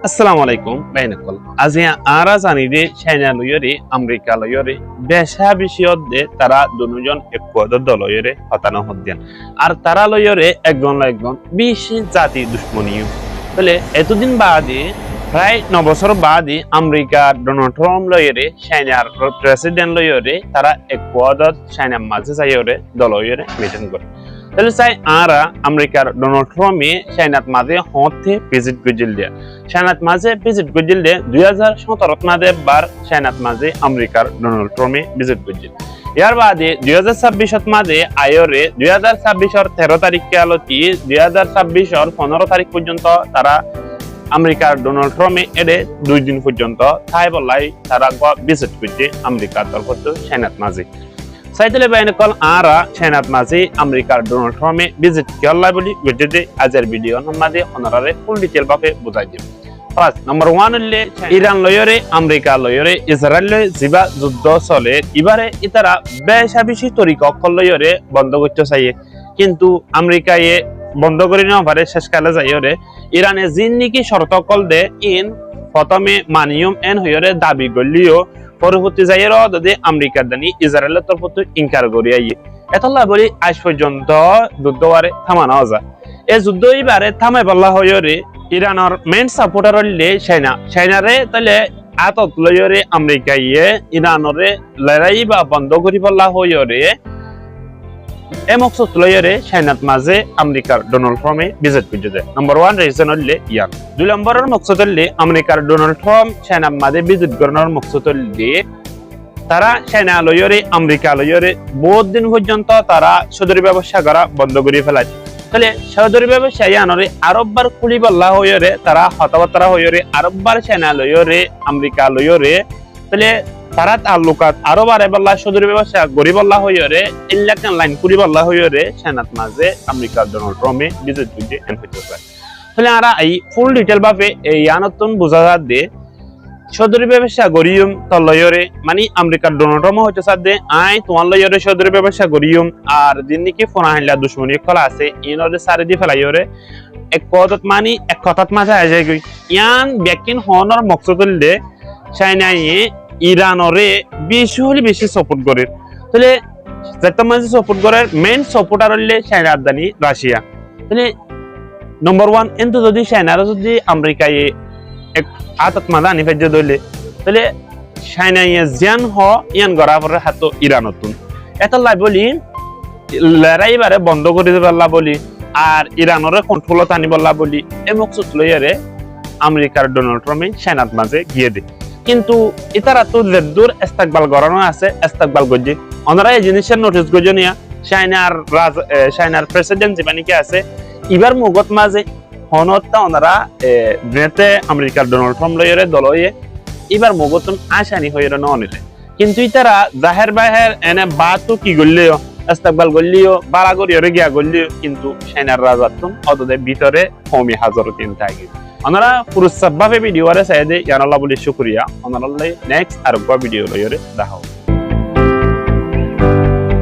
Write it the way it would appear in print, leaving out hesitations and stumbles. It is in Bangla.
আসসালামু আলাইকুম বাইনাকল আজি আরা জানি দে চাইনা লয়রে আমেরিকা লয়রে বেশা বিষয়দে তারা দুজন একপদর দলয়রে হতানো হদ্দেন আর তারা লয়রে একজন বিশ জাতি দুশ্মনীয় বলে এতদিন বাদে প্রায় 9 বছর বাদে আমেরিকা ডোনাল্ড ট্রাম্প লয়রে চাইনার প্রেসিডেন্ট লয়রে তারা একপদর চাইনার মাঝে যাইরে দলয়রে মিটিং করে তাহলে চাই আরা আমেরিকার ডোনাল্ড ট্রাম্পে চাইনাত মাঝে হতে ভিজিট গজিল দিয়া চাইনাত মাঝে ভিজিট গজিল দে 2017 মাঝে বার চাইনাত মাঝে আমেরিকার ডোনাল্ড ট্রাম্পে ভিজিট গজিল ইয়ার বাদে 2026 মাঝে আয়রে 2026 13 তারিখ আলতি 2026 15 তারিখ পর্যন্ত তারা আমেরিকার ডোনাল্ড ট্রাম্পে এডে 2 দিন পর্যন্ত থাই বলাই তারা ভিজিট করছে আমেরিকার তরফ থেকে চাইনাত মাঝে সাইতলে বাইনকল আরা চাইনাত মাঝে আমেরিকার ডোনাল্ড ট্রাম্পে ভিজিট করলা বলি গজেদে আজের ভিডিও নমাদে অনারে ফুল ডিটেইল ভাবে বুঝাই দিব ফার্স্ট নাম্বার 1 হলে ইরান লয়রে আমেরিকা লয়রে ইসরায়েল জিবা যুদ্ধ চলে এবারে ইতারা বেশি তরিকা লয়রে বন্ধ করতে চাইয়ে কিন্তু আমেরিকায়ে বন্ধ করে না পারে শেষকালে যাইরে ইরানে জিন নাকি শর্ত কল দে ইন প্রথমে মানিয়ম এন হয়রে দাবি করলিও পরবর্তী যাইয়ের যদি আমেরিকার দানি ইসরায়েলের তরফ থেকে ইনকার করি আইয়ে এতলা বলি আজ পর্যন্ত যুদ্ধবারে থামানো যায় এই যুদ্ধ এবারে থামাই বলা হয়রে ইরানের মেইন সাপোর্টার হলে চাইনারে তাহলে আতত লয়রে আমেরিকা ইয়ে ইরানরে লড়াই বা বন্ধ করি বলা হয়রে মকসদ লয়রে চাইনাত মাঝে আমেরিকার ডোনাল্ড ট্রাম্পে ভিজিট করছে নাম্বার 1 রিজন হলে ইয়ান 2 নম্বরের মকসদ হলে আমেরিকার ডোনাল্ড ট্রাম্প চাইনার মাঝে ভিজিট করার মকসদ হলে তারা চাইনা লয়রে আমেরিকা লয়রে বহুত দিন পর্যন্ত তারা সদরি ব্যবসা করা বন্ধ করে ফেলাছে তাহলে সদরি ব্যবসা ইয়ানরে আরববার খুলি বল্লা হয়রে তারা হতাবার্তা হয়রে আরববার চাইনা লয়রে আমেরিকা লয়রে তাহলে তারা তাল্লুকাত আরো বারে বল্লা সদরি ব্যবসা গরি বল্লা হয়রে ইল্লাকান লাইন কুরি বল্লা হয়রে চাইনাত মাঝে আমেরিকার ডোনাল্ড ট্রাম্পে ভিজিট করছে এন হইতে পারে তাহলে আরা এই ফুল ডিটেইল ভাবে এই আনতন বুঝা দে সদরি ব্যবসা গরিয়ম তলয়রে মানে আমেরিকার ডোনাল্ড ট্রাম্প হইতে সাদে আই তোমার লয়রে সদরি ব্যবসা গরিয়ম আর দিন নাকি ফোনা হাইলা দুশমনী কলা আছে ইনরে সারে দি ফেলাইরে এক পদত মানে এক কথাত মাঝে আই যায় গই ইয়ান ব্যাকিন হনর মকসদ দে চাইনায়ে ইরানরে বেশি সাপোর্ট করে তাহলে যেটা মাঝে সাপোর্ট করার মেইন সাপোর্টার হলে চাইনা দানি রাশিয়া তাহলে নম্বর 1 কিন্তু যদি চাইনার যদি আমেরিকায় এক আতত মাদা নিফাজ্য দলে তাহলে চাইনা জিয়ান হ ইয়ান গড়া পরে হাত ইরানতুন এত লাই বলি লড়াই বারে বন্ধ করে দিবাল্লা বলি আর ইরানরে কন্ট্রোলত আনিবল্লা বলি এই মকসদ লইয়ারে আমেরিকার ডোনাল্ড ট্রাম্পে চাইনাত মাঝে গিয়ে দে কিন্তু ইতারা তো লেদুর ইস্তেকবাল গরানো আছে ইস্তেকবাল গজি ওনারা এই জিনিসের নোটিস গজনিয়া চাইনার প্রেসিডেন্ট জিবানিকে আছে ইবার মুগত মাঝে হনতা ওনারা নেতে আমেরিকার ডোনাল্ড ট্রাম্প লয়রে দলয়ে ইবার মুগতন আশানি হইরে ন অনিলে কিন্তু ইতারা জাহের বাহের এনে বাতু কি গল্লিও ইস্তেকবাল গল্লিও বারাগরিয়রে গিয়া গল্লিও কিন্তু চাইনার রাজাতুন অদদে ভিতরে কমি হাজারতিন থাকি ওনারা পুরুষ ভাবে ভিডিও আরে চাই দে ইয়ান আল্লাহ বলি শুকরিয়া ওনারা নেক্সট আর ভিডিও লয়রে দেখাও